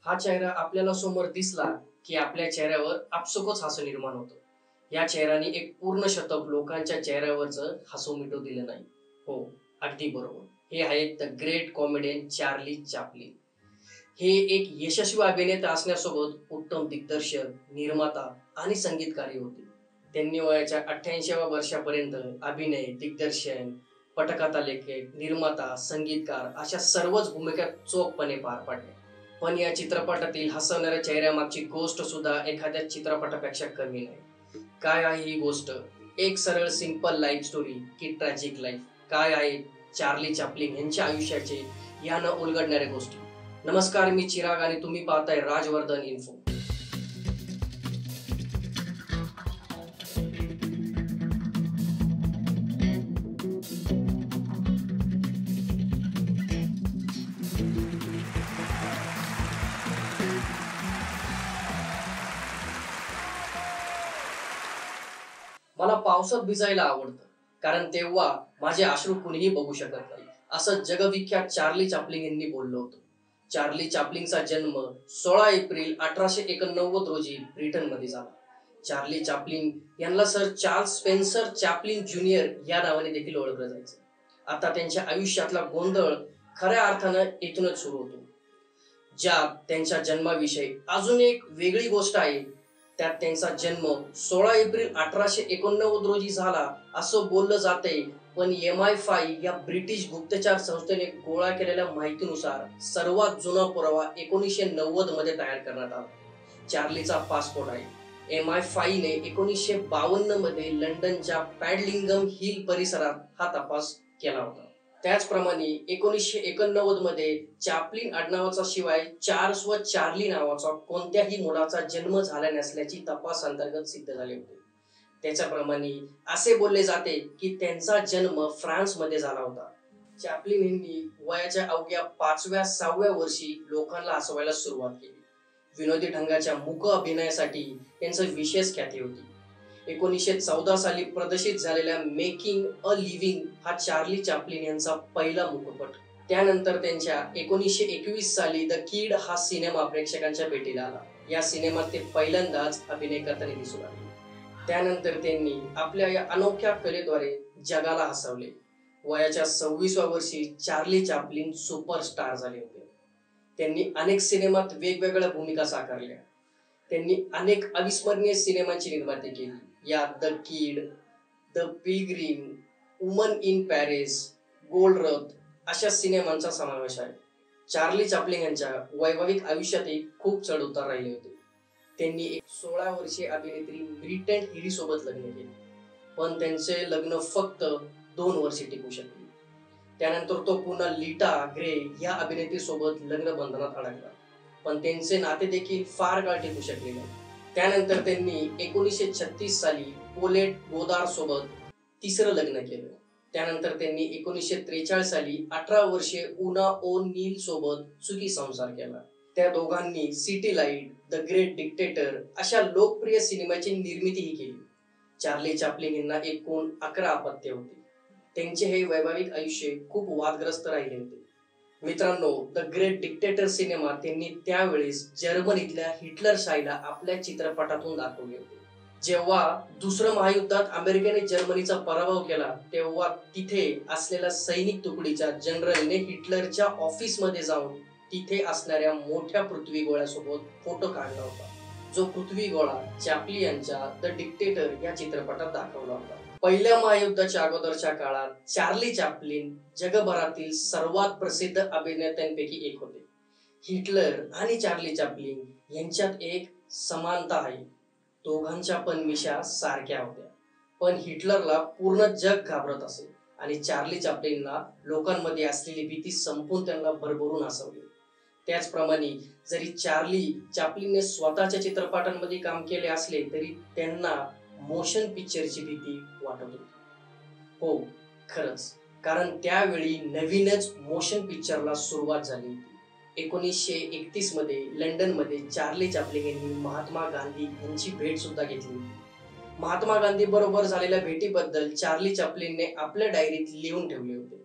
हा चेहरा आपल्याला समोर दिसला की आपल्या चेहऱ्यावर आपसुकच हसू निर्माण होतं. या चेहऱ्याने एक पूर्ण शतक लोकांच्या चेहऱ्यावरचं हसू मिटू दिलं नाही. हो, अगदी बरोबर. हे आहेत the great comedian Charlie Chaplin. हे एक यशस्वी अभिनेता असण्यासोबत उत्तम दिग्दर्शक, निर्माता आणि संगीतकारही होते. त्यांनी वयाच्या 88व्या वर्षापर्यंत अभिनय, दिग्दर्शन, पटकथा लेखक, निर्माता, संगीतकार अशा सर्वच भूमिका चोखपणे पार पाडल्या. पण या चित्रपटातील हसवणाऱ्या चेहऱ्यामागची गोष्ट सुद्धा एखाद्या चित्रपटापेक्षा कमी नाही. काय आहे ही गोष्ट? एक सरळ सिंपल लाईफ स्टोरी की ट्रॅजिक लाईफ? काय आहे चार्ली चॅप्लिन यांच्या आयुष्याचे या न उलगडणाऱ्या गोष्टी? नमस्कार, मी चिराग आणि तुम्ही पाहताय राजवर्धन इन्फो. मला पावसात भिजायला आवडतं, कारण तेव्हा माझे अश्रू कुणीही बघू शकत नाही, असं जगविख्यात चार्ली चॅप्लिन यांनी बोललं होतं. चार्ली चॅप्लिनचा जन्म 16 एप्रिल 1889 रोजी ब्रिटनमध्ये झाला. चार्ली चॅप्लिन यांना sir Charles Spencer Chaplin junior या नावाने देखील ओळखलं जायचं. आता त्यांच्या आयुष्यातला गोंधळ खऱ्या अर्थानं इथूनच सुरू होतो. ज्यात त्यांच्या जन्माविषयी अजून एक वेगळी गोष्ट आहे. त्यात त्यांचा जन्म 16 एप्रिल 1889 रोजी झाला असं बोललं जातंय, पण MI5 या ब्रिटिश गुप्तचर संस्थेने गोळा केलेल्या माहितीनुसार सर्वात जुना पुरावा 1990 मध्ये तयार करण्यात आला. चार्लीचा पासपोर्ट आहे. MI5 ने 1952 मध्ये लंडनच्या पॅडलिंगम हिल परिसरात हा तपास केला होता. त्याचप्रमाणे 1989 मध्ये चॅप्लिन आडनावाचा शिवाय चार्ल्स व चार्ली नावाचा कोणत्याही मुलाचा जन्म झाला नसल्याची तपास अंतर्गत सिद्ध झाले होते. त्याच्याप्रमाणे असे बोलले जाते की त्यांचा जन्म फ्रान्समध्ये झाला होता. चॅप्लिन यांनी वयाच्या अवघ्या 5व्या-6व्या वर्षी लोकांना हसवायला सुरुवात केली. विनोदी ढंगाच्या मूक अभिनयासाठी त्यांचं विशेष ख्याती होती. 1914 साली प्रदर्शित झालेल्या मेकिंग अ लिव्हिंग हा चार्ली चॅप्लिन यांचा पहिला मूकपट. त्यानंतर त्यांच्या 1921 साली द किड हा सिनेमा प्रेक्षकांच्या भेटीला आला. या सिनेमात ते पहिल्यांदाच अभिनय करताना दिसू लागले. त्यानंतर त्यांनी आपल्या या अनोख्या कलेद्वारे जगाला हसवले. वयाच्या 26व्या वर्षी चार्ली चॅप्लिन सुपरस्टार झाले होते. त्यांनी अनेक सिनेमात वेगवेगळ्या भूमिका साकारल्या. त्यांनी अनेक अविस्मरणीय सिनेमांची निर्मिती केली. यात the kid, the pilgrim, woman in Paris, gold rush अशा सिनेमांचा समावेश आहे. चार्ली चॅप्लिन यांच्या वैवाहिक आयुष्यातही खूप चढ उतार राहिले होते. त्यांनी एक 16 वर्षीय अभिनेत्री ब्रिटन हिरी सोबत लग्न केले, पण त्यांचे लग्न फक्त 2 वर्षे टिकू शकले. त्यानंतर तो पुन्हा लीटा ग्रे या अभिनेत्री सोबत लग्न बंधनात अडकला, पण त्यांचे नाते देखील फार काळ टिकू शकले नाही. त्यानंतर त्यांनी 1936 साली पोलेट गोदार सोबत तिसरं लग्न केलं. त्यानंतर त्यांनी 1943 साली 18 वर्षे उना ओ नील सोबत सुखी संसार केला. त्या दोघांनी city light, the great dictator अशा लोकप्रिय सिनेमाची निर्मितीही केली. चार्ली चॅप्लिन यांना एकूण 11 अपत्ये होती. त्यांचे हे वैवाहिक आयुष्य खूप वादग्रस्त राहिले होते. मित्रांनो, द ग्रेट डिक्टेटर सिनेमा त्यांनी त्यावेळेस जर्मनीतल्या हिटलरशाहीला आपल्या चित्रपटातून दाखवले होते. जेव्हा दुसरं महायुद्धात अमेरिकेने जर्मनीचा पराभव केला, तेव्हा तिथे असलेल्या सैनिक तुकडीच्या जनरलने हिटलरच्या ऑफिसमध्ये जाऊन तिथे असणाऱ्या मोठ्या पृथ्वी गोळ्यासोबत फोटो काढला होता. जो पृथ्वी गोळा चॅप्लिन यांच्या द डिक्टेटर या चित्रपटात दाखवला होता. पहिल्या महायुद्धाच्या अगोदरच्या काळात चार्ली चॅप्लिन जगभरातील सर्वात प्रसिद्ध अभिनेत्यांपैकी एक होते. हिटलर आणि चार्ली चॅप्लिन यांच्यात एक समानता आहे. दोघांच्या पण मिशा सारख्या होत्या, पण हिटलरला पूर्ण जग घाबरत असे आणि चार्ली चॅप्लिनला लोकांमध्ये असलेली भीती संपून त्यांना भरभरून हसवले. त्याचप्रमाणे जरी चार्ली चॅप्लिनने स्वतःच्या चित्रपटांमध्ये काम केले असले तरी त्यांना मोशन पिक्चरची भीती वाटत होती. हो, खरंच, कारण त्यावेळी नवीनच मोशन पिक्चरला सुरुवात झाली होती. 1931 मध्ये लंडनमध्ये चार्ली चॅप्लिन यांनी महात्मा गांधी यांची भेट सुद्धा घेतली. महात्मा गांधी बरोबर झालेल्या भेटीबद्दल चार्ली चॅप्लिनने आपल्या डायरीत लिहून ठेवले होते.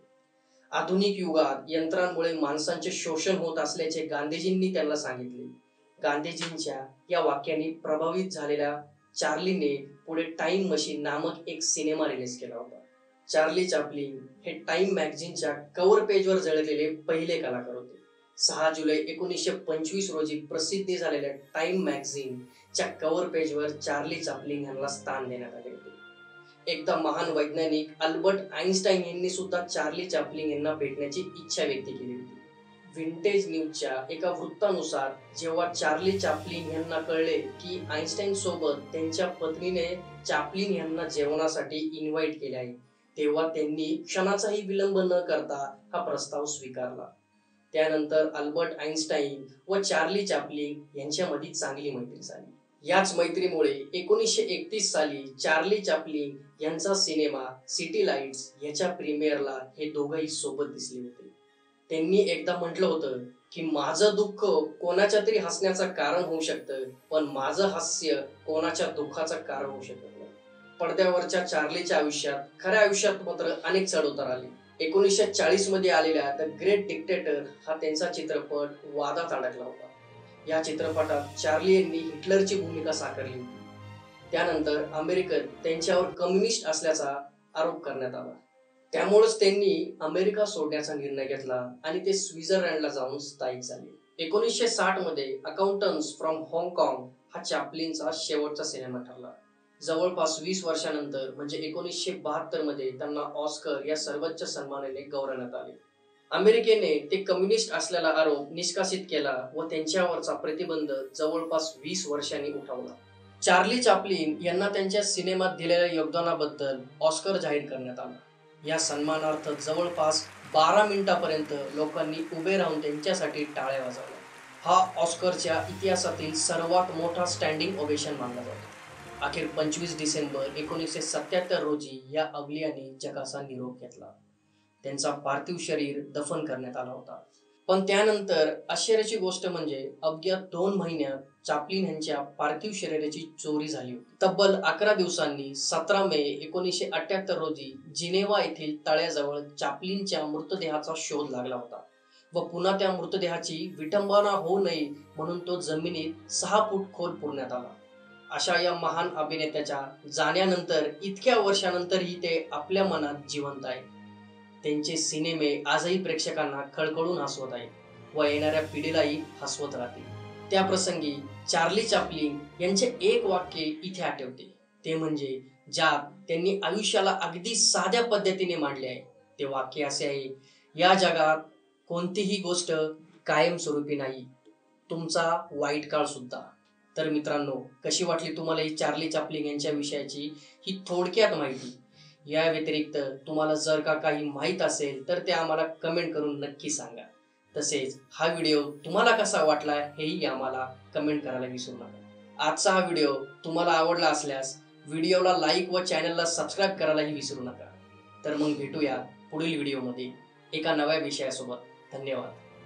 आधुनिक युगात यंत्रांमुळे माणसांचे शोषण होत असल्याचे गांधीजींनी त्यांना सांगितले. गांधीजींच्या या वाक्याने प्रभावित झालेल्या चार्लीने पुढे टाइम मशीन नामक एक सिनेमा रिलीज केला होता. चार्ली चॅप्लिन हे टाइम मॅगझिनच्या कव्हर पेजवर झळकलेले पहिले कलाकार होते. 6 जुलै 1925 रोजी प्रसिद्धी झालेल्या टाइम मॅगझिनच्या कव्हर पेजवर चार्ली चॅप्लिन यांना स्थान देण्यात आले होते. एकदा महान वैज्ञानिक अल्बर्ट आइन्स्टाईन यांनी सुद्धा चार्ली चॅप्लिन यांना भेटण्याची इच्छा व्यक्त केली होती. विंटेज न्यूजच्या एका वृत्तानुसार जेव्हा चार्ली चॅप्लिन यांना कळले की आइन्स्टाईन सोबत त्यांच्या पत्नीने चॅप्लिन यांना जेवणासाठी इन्व्हाइट केले आहे, तेव्हा त्यांनी क्षणाचाही विलंब न करता हा प्रस्ताव स्वीकारला. त्यानंतर अल्बर्ट आइन्स्टाईन व चार्ली चॅप्लिन यांच्यामध्ये चांगली मैत्री झाली. याच मैत्रीमुळे 1931 साली चार्ली चॅप्लिन यांचा सिनेमा सिटी लाईट्स याच्या प्रीमियरला हे दोघंही सोबत दिसले होते. त्यांनी एकदा म्हटलं होतं की माझं दुःख कोणाच्या तरी हसण्याचं कारण होऊ शकतं, पण माझं हास्य कोणाच्या दुःखाचं कारण होऊ शकत नाही. पडद्यावरच्या चार्लीच्या आयुष्यात खऱ्या आयुष्यात मात्र अनेक चढउतार आले. 1940 मध्ये आलेल्या द ग्रेट डिक्टेटर हा त्यांचा चित्रपट वादात अडकला होता. या चित्रपटात चार्ली यांनी हिटलरची भूमिका साकारली होती. त्यानंतर अमेरिकेत त्यांच्यावर कम्युनिस्ट असल्याचा आरोप करण्यात आला. त्यामुळेच त्यांनी अमेरिका सोडण्याचा निर्णय घेतला आणि ते स्वित्झर्लंडला जाऊन स्थायिक झाले. 1960 मध्ये अकाउंटंट्स फ्रॉम हाँगकाँग हा चॅप्लिनचा शेवटचा सिनेमा ठरला. जवळपास 20 वर्षानंतर म्हणजे 1972 मध्ये त्यांना ऑस्कर या सर्वोच्च सन्मानाने गौरवण्यात आले. अमेरिकेने ते कम्युनिस्ट असलेला आरोप निष्कासित केला व त्यांच्यावरचा प्रतिबंध जवळपास 20 वर्षांनी उठवला. चार्ली चॅप्लिन यांना त्यांच्या सिनेमात दिलेल्या योगदानाबद्दल ऑस्कर जाहीर करण्यात आला. या सन्मानार्थ जवळपास 12 मिनिटांपर्यंत लोकांनी उभे राहून त्यांच्यासाठी टाळ्या वाजवल्या. हा ऑस्करच्या इतिहासातील सर्वात मोठा स्टँडिंग ओवेशन मानला जातो. अखेर 25 डिसेंबर 1977 रोजी या अवलियाने जगाचा निरोप घेतला. त्यांचा पार्थिव शरीर दफन करण्यात आला होता. पण त्यानंतर आश्चर्याची गोष्ट म्हणजे अवघ्या 2 महिन्यात चॅप्लिन यांच्या पार्थिव शरीराची चोरी झाली होती. तब्बल 11 दिवसांनी 17 मे 1978 रोजी जिनेव्हा येथील तळ्याजवळ चॅप्लिनच्या मृतदेहाचा शोध लागला होता व पुन्हा त्या मृतदेहाची विटंबना होऊ नये म्हणून तो जमिनीत 6 फूट खोल पुरण्यात आला. अशा या महान अभिनेत्याच्या जाण्यानंतर इतक्या वर्षानंतरही ते आपल्या मनात जिवंत आहेत. त्यांचे सिनेमे आजही प्रेक्षकांना खळखळून हसवत आहेत व येणाऱ्या पिढीलाही हसवत राहतील. त्या प्रसंगी चार्ली चॅप्लिन यांचे एक वाक्य इथे आठवते, ते म्हणजे ज्यात त्यांनी आयुष्याला अगदी साध्या पद्धतीने मांडले आहे. ते वाक्य असे आहे, या जगात कोणतीही गोष्ट कायमस्वरूपी नाही, तुमचा वाईट काळ सुद्धा. तर मित्रांनो, कशी वाटली तुम्हाला ही चार्ली चॅप्लिन यांच्या विषयाची ही थोडक्यात माहिती? या व्यतिरिक्त तुम्हाला जर का काही माहीत असेल तर ते आम्हाला कमेंट करून नक्की सांगा. तसेच हा व्हिडिओ तुम्हाला कसा वाटला हेही आम्हाला कमेंट करायला विसरू नका. आजचा हा व्हिडिओ तुम्हाला आवडला असल्यास व्हिडिओला लाईक व चॅनलला सबस्क्राईब करायलाही विसरू नका. तर मग भेटूया पुढील व्हिडिओमध्ये एका नव्या विषयासोबत. धन्यवाद.